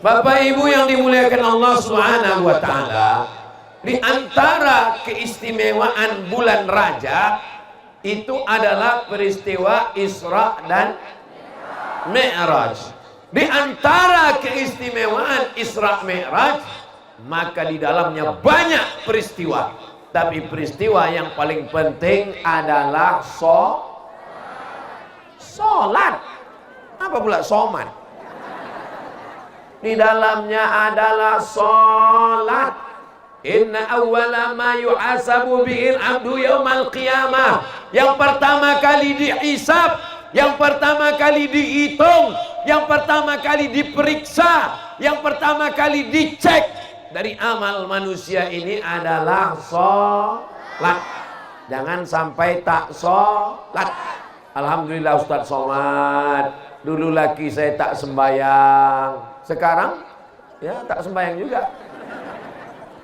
Bapak Ibu yang dimuliakan Allah Subhanahu wa taala, di antara keistimewaan bulan Rajab itu adalah peristiwa Isra dan Mi'raj. Di antara keistimewaan Isra Mi'raj, maka di dalamnya banyak peristiwa, tapi peristiwa yang paling penting adalah sholat. Apa pula somat? Di dalamnya adalah sholat. Inna awwala ma yuhasabu bihil abdu yaumal qiyamah. Yang pertama kali dihisab, yang pertama kali dihitung, yang pertama kali diperiksa, yang pertama kali dicek dari amal manusia ini adalah sholat. Jangan sampai tak sholat. Alhamdulillah Ustadz Somad. Dulu lagi saya tak sembahyang. Sekarang ya tak sembahyang juga.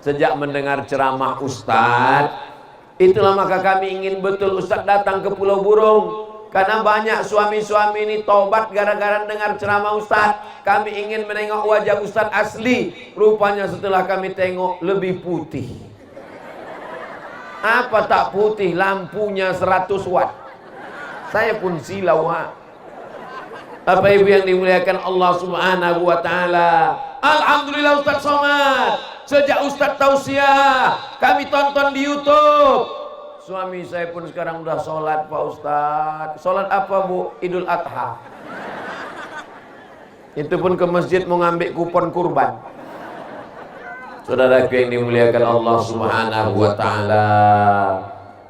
Sejak mendengar ceramah Ustadz, itulah maka kami ingin betul Ustadz datang ke Pulau Burung. Karena banyak suami-suami ini tobat gara-gara dengar ceramah Ustadz. Kami ingin menengok wajah Ustadz asli. Rupanya setelah kami tengok lebih putih. Apa tak putih? Lampunya 100 watt. Saya pun silau. Apa Ibu yang dimuliakan Allah Subhanahu wa taala. Alhamdulillah Ustadz Somad. Sejak Ustadz tausiah kami tonton di YouTube. Suami saya pun sekarang udah sholat Pak Ustadz. Sholat apa Bu? Idul Adha. Itu pun ke masjid mau ngambil kupon kurban. Saudaraku yang dimuliakan Allah Subhanahu wa taala.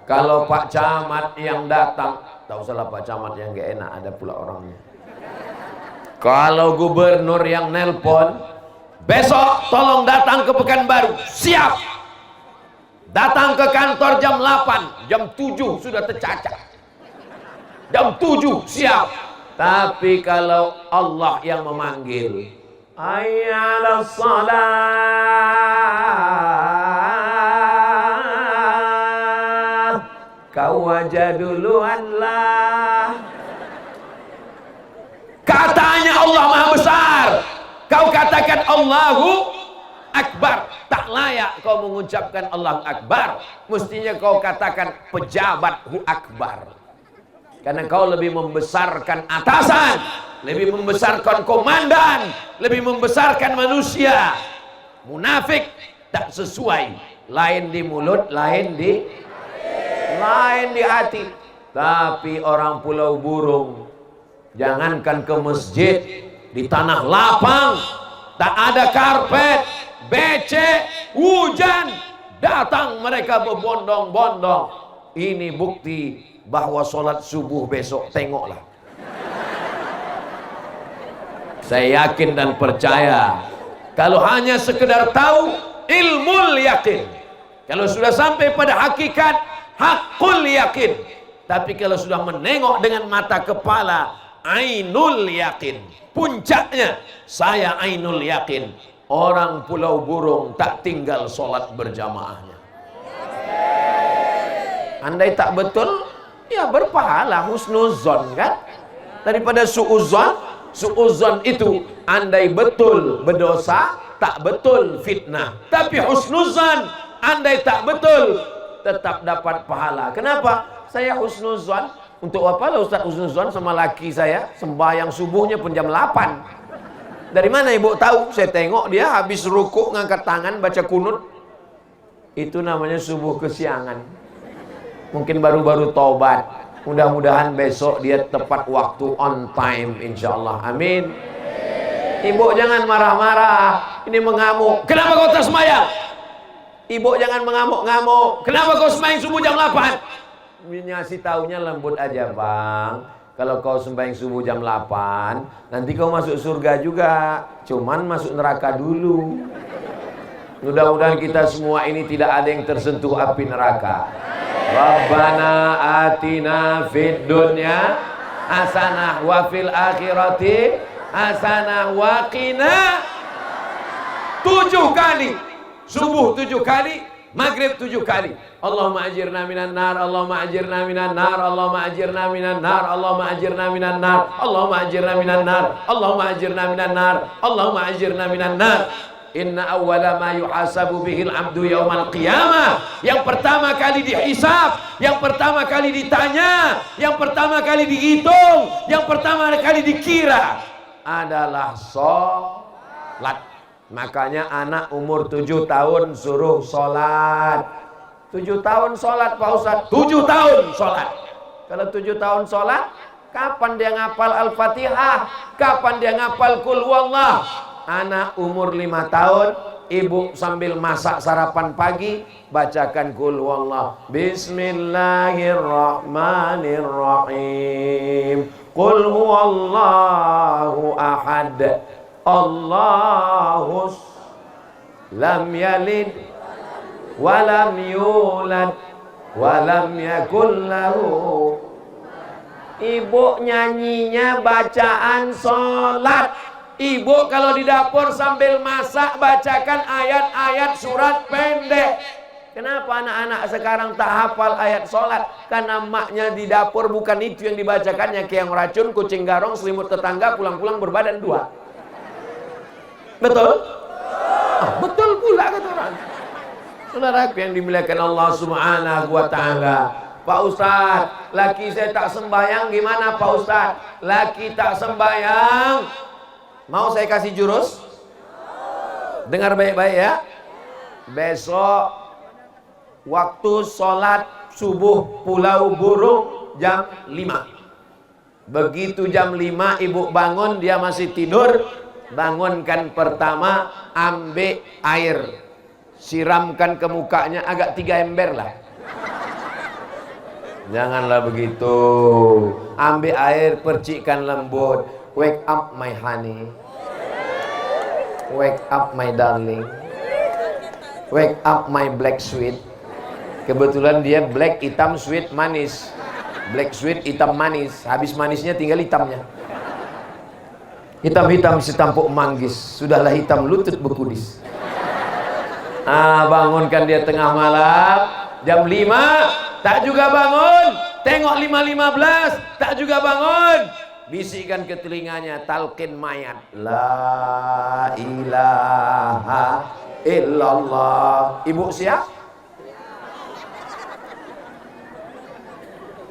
Kalau Pak Camat yang datang, tak usahlah Pak Camat yang gak enak, ada pula orangnya. Kalau gubernur yang nelpon, besok tolong datang ke Pekanbaru, siap. Datang ke kantor jam 8, jam 7 sudah tercacat. Jam 7 siap. Tapi kalau Allah yang memanggil, hayya 'alas shalah, kau aja duluan lah. Katanya Allah Maha Besar, kau katakan Allahu Akbar. Tak layak kau mengucapkan Allahu Akbar. Mestinya kau katakan pejabathu Akbar. Karena kau lebih membesarkan atasan, lebih membesarkan komandan, lebih membesarkan manusia. Munafik tak sesuai. Lain di mulut, lain di hati. Tapi orang Pulau Burung, jangankan ke masjid, di tanah lapang, tak ada karpet, becek, hujan, datang mereka berbondong-bondong. Ini bukti bahwa sholat subuh besok, tengoklah. Saya yakin dan percaya, kalau hanya sekedar tahu, ilmul yakin. Kalau sudah sampai pada hakikat, hakul yakin. Tapi kalau sudah menengok dengan mata kepala, ainul yakin. Puncaknya, saya ainul yakin. Orang Pulau Burung tak tinggal sholat berjamaahnya. Andai tak betul, ya berpahala husnuzon kan. Daripada suuzon. Suuzon itu andai betul berdosa, tak betul fitnah. Tapi husnuzon, andai tak betul, tetap dapat pahala. Kenapa? Saya husnuzon. Untuk apa lah Ustaz husnuzon sama laki saya? Sembahyang subuhnya pun jam 8. Dari mana Ibu tahu? Saya tengok dia habis rukuk ngangkat tangan baca kunut. Itu namanya subuh kesiangan. Mungkin baru-baru taubat. Mudah-mudahan besok dia tepat waktu, on time insyaallah. Amin. Ibu jangan marah-marah. Ini mengamuk. Kenapa kau tak sembahyang? Ibu jangan mengamuk-ngamuk. Kenapa kau sembahyang subuh jam 8? Ngasih taunya lembut aja Bang. Kalau kau sembahyang subuh jam 8, nanti kau masuk surga juga. Cuman masuk neraka dulu. Mudah-mudahan kita semua ini tidak ada yang tersentuh api neraka. Rabbana atina fid dunya hasanah wa fil akhirati hasanah wa qina. 7 kali subuh, 7 kali Maghrib 7 kali. Allahumma ajirna minan nar, Allahumma ajirna minan nar, Allahumma ajirna minan nar, Allahumma ajirna minan nar, Allahumma ajirna minan nar, Allahumma ajirna minan nar, Allahumma ajirna minan nar. Inna awwala ma yuhasabu bihil abdu yaumal qiyamah. Yang pertama kali dihisab, yang pertama kali ditanya, yang pertama kali dihitung, yang pertama kali dikira adalah sholat. Makanya anak umur 7 tahun suruh sholat. 7 tahun sholat Pak Ustadz, 7 tahun sholat. Kalau 7 tahun sholat, kapan dia ngapal Al-Fatihah? Kapan dia ngapal Qul Huwallah? Anak umur 5 tahun, ibu sambil masak sarapan pagi, bacakan Qul Huwallah. Bismillahirrahmanirrahim. Qul Huwallahu ahad, Allahus lam yalid walam yulad walam yakul lahu. Ibu nyanyinya bacaan sholat. Ibu kalau di dapur sambil masak bacakan ayat-ayat surat pendek. Kenapa anak-anak sekarang tak hafal ayat sholat? Karena maknya di dapur bukan itu yang dibacakannya. Keong racun, kucing garong, selimut tetangga, pulang-pulang berbadan 2. Betul? Betul pula kata orang. Saudaraku yang dimuliakan Allah Subhanahu wa ta'ala. Pak Ustadz, laki saya tak sembahyang gimana Pak Ustadz? Laki tak sembahyang, mau saya kasih jurus? Dengar baik-baik ya. Besok waktu sholat subuh Pulau Burung jam 5. Begitu jam 5 ibu bangun, dia masih tidur, bangunkan pertama, ambil air, siramkan ke mukanya agak 3 ember lah. Janganlah begitu. Ambil air, percikkan lembut. Wake up my honey, wake up my darling, wake up my black sweet. Kebetulan dia black, hitam, sweet, manis. Black sweet, hitam, manis. Habis manisnya tinggal hitamnya. Hitam-hitam setampuk manggis, sudahlah hitam lutut bekudis. Bangunkan dia tengah malam jam 5, tak juga bangun. Tengok 5.15, tak juga bangun. Bisikan ke telinganya talqin mayat, la ilaha illallah. Ibu siap?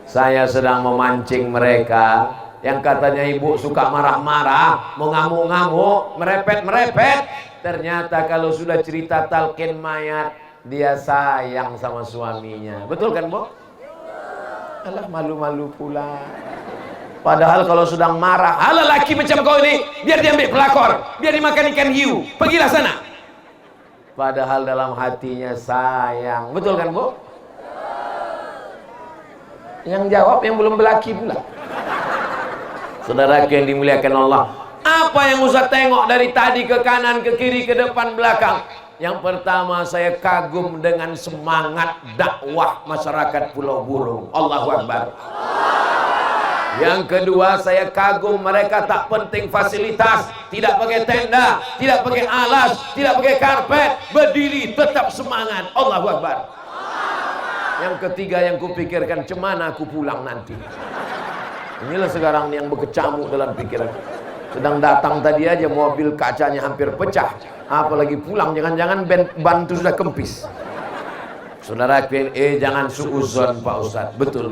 Saya sedang memancing mereka yang katanya ibu suka marah-marah, mengamuk-ngamuk, merepet-merepet. Ternyata kalau sudah cerita talqin mayat, dia sayang sama suaminya. Betul kan, Bu? Alah, malu-malu pula. Padahal kalau sedang marah, ala laki macam kau ini, biar diambil pelakor, biar dimakan ikan hiu, pergilah sana. Padahal dalam hatinya sayang. Betul kan, Bu? Yang jawab yang belum berlaki pula. Saudara yang dimuliakan Allah, apa yang Ustaz tengok dari tadi ke kanan, ke kiri, ke depan, belakang? Yang pertama, saya kagum dengan semangat dakwah masyarakat Pulau Burung. Allahu Akbar. Yang kedua, saya kagum mereka tak penting fasilitas, tidak pakai tenda, tidak pakai alas, tidak pakai karpet, berdiri tetap semangat. Allahu Akbar. Yang ketiga yang kupikirkan, cemana aku pulang nanti. Inilah sekarang yang berkecamuk dalam pikiran. Sedang datang tadi aja mobil kacanya hampir pecah, apalagi pulang, jangan-jangan ban itu sudah kempis. Saudara jangan suuzon Pak Ustadz. Betul.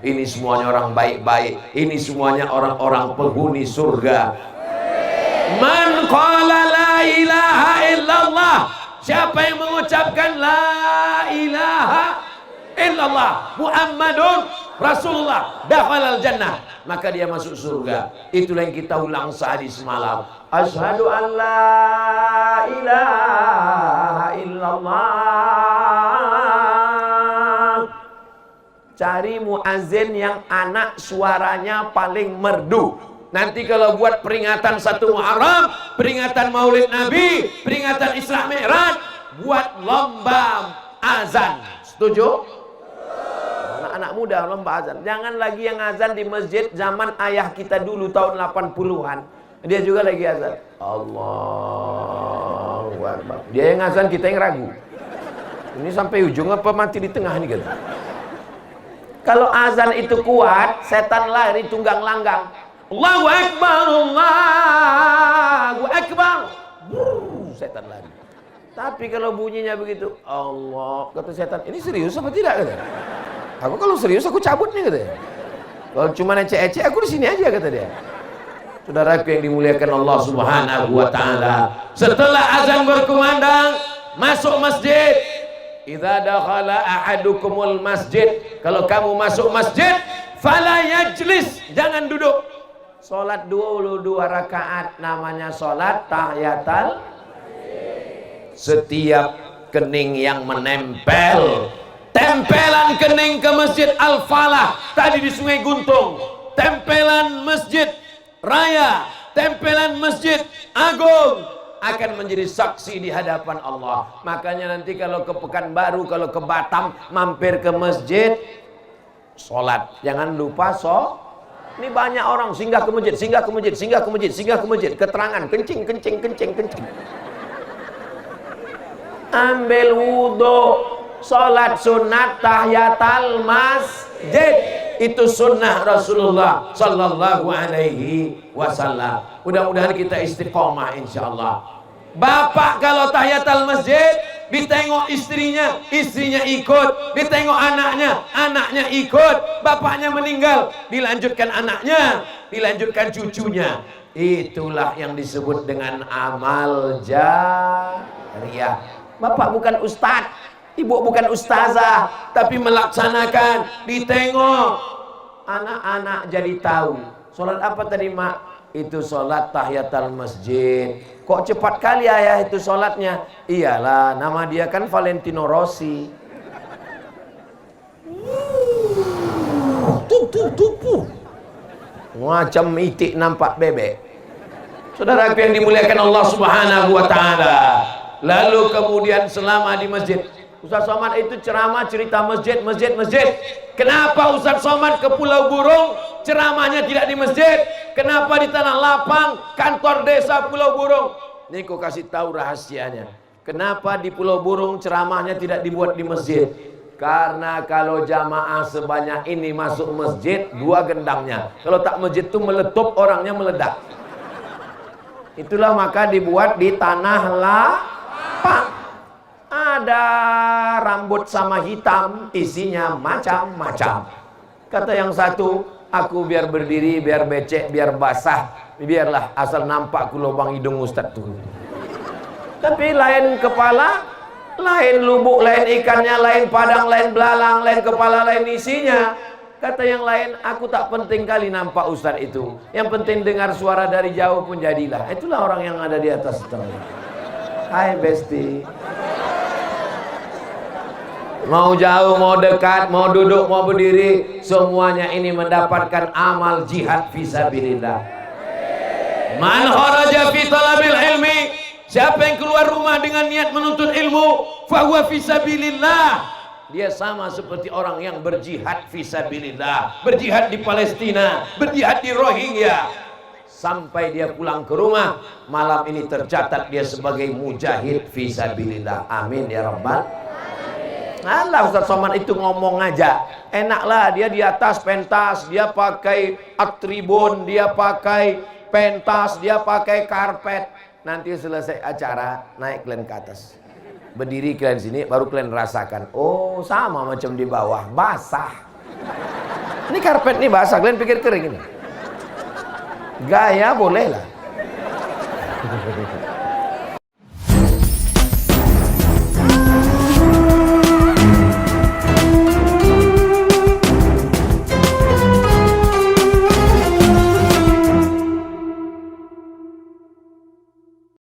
Ini semuanya orang baik-baik. Ini semuanya orang-orang penghuni surga. Man qala la ilaha illallah. Siapa yang mengucapkan la ilaha illallah Muhammadun Rasulullah dakhalal jannah, maka dia masuk surga. Itulah yang kita ulang sehari semalam. Asyhadu an la ilaha illallah. Cari muazin yang anak suaranya paling merdu. Nanti kalau buat peringatan 1 Muharram, peringatan Maulid Nabi, peringatan Isra Mi'raj, buat lomba azan. Setuju? Anak-anak muda lomba azan. Jangan lagi yang azan di masjid zaman ayah kita dulu tahun 80-an. Dia juga lagi azan. Allahu Akbar. Dia yang azan, kita yang ragu. Ini sampai ujung apa mati di tengah nih gitu. Kalau azan itu kuat, setan lari tunggang langgang. Allahu Akbar, Allahu Akbar. Setan lari. Tapi kalau bunyinya begitu, Allah, kata setan, ini serius apa tidak kata? Aku kalau serius aku cabut nih kata. Kalau cuma ecek-ecek aku di sini aja kata dia. Saudaraku yang dimuliakan Allah Subhanahu wa taala. Setelah azan berkumandang, masuk masjid. Idza dakhala ahadukumul masjid, kalau kamu masuk masjid, fala yajlis, jangan duduk. Salat dulu 2 rakaat namanya salat tahiyatul. Setiap kening yang menempel, tempelan kening ke Masjid Al-Falah tadi di Sungai Guntung, tempelan Masjid Raya, tempelan Masjid Agung akan menjadi saksi di hadapan Allah. Makanya nanti kalau ke Pekanbaru, kalau ke Batam, mampir ke masjid, sholat. Jangan lupa Ini banyak orang singgah ke masjid, singgah ke masjid, singgah ke masjid, singgah ke masjid. Keterangan kencing, kencing, kencing, kencing. Ambil wudhu, sholat sunat tahiyatul masjid. Itu sunnah Rasulullah sallallahu alaihi wasallam. Mudah-mudahan kita istiqomah insyaallah. Bapak kalau tahiyatul masjid ditengok istrinya, istrinya ikut, ditengok anaknya, anaknya ikut, bapaknya meninggal, dilanjutkan anaknya, dilanjutkan cucunya. Itulah yang disebut dengan amal jariyah. Bapak bukan ustadz, ibu bukan ustazah, tapi melaksanakan, ditengok. Anak-anak jadi tahu. Sholat apa tadi mak? Itu sholat tahiyatul masjid. Kok cepat kali ayah itu sholatnya? Iyalah, nama dia kan Valentino Rossi. Macam itik nampak bebek. Saudara yang dimuliakan Allah Subhanahu wa taala. Lalu kemudian selama di masjid, Ustaz Somad itu ceramah cerita masjid, masjid, masjid. Kenapa Ustaz Somad ke Pulau Burung ceramahnya tidak di masjid? Kenapa di Tanah Lapang, kantor desa Pulau Burung? Ini aku kasih tahu rahasianya. Kenapa di Pulau Burung ceramahnya tidak dibuat di masjid? Karena kalau jamaah sebanyak ini masuk masjid, 2 gendangnya. Kalau tak masjid itu meletup, orangnya meledak. Itulah maka dibuat di Tanah Lapang. Ada rambut sama hitam, isinya macam-macam. Kata yang satu, aku biar berdiri, biar becek, biar basah, biarlah asal nampak ku lubang hidung Ustadz tuh. Tapi lain kepala, lain lubuk, lain ikannya, lain padang, lain belalang, lain kepala, lain isinya. Kata yang lain, aku tak penting kali nampak Ustadz itu. Yang penting dengar suara dari jauh pun jadilah. Itulah orang yang ada di atas itu. Hai Besti. Mau jauh, mau dekat, mau duduk, mau berdiri, semuanya ini mendapatkan amal jihad fisabilillah. Man kharaja fi talabil ilmi, siapa yang keluar rumah dengan niat menuntut ilmu, fahuwa fisabilillah. Dia sama seperti orang yang berjihad fisabilillah, berjihad di Palestina, berjihad di Rohingya. Sampai dia pulang ke rumah, malam ini tercatat dia sebagai mujahid fisabilillah. Amin ya rabbal. Allah, Ustaz Somad itu ngomong aja enaklah, dia di atas pentas, dia pakai atribun, dia pakai pentas, dia pakai karpet. Nanti selesai acara naik kalian ke atas, berdiri kalian sini, baru kalian rasakan, oh sama macam di bawah, basah. Ini karpet nih basah, kalian pikir kering ini? Gaya boleh lah.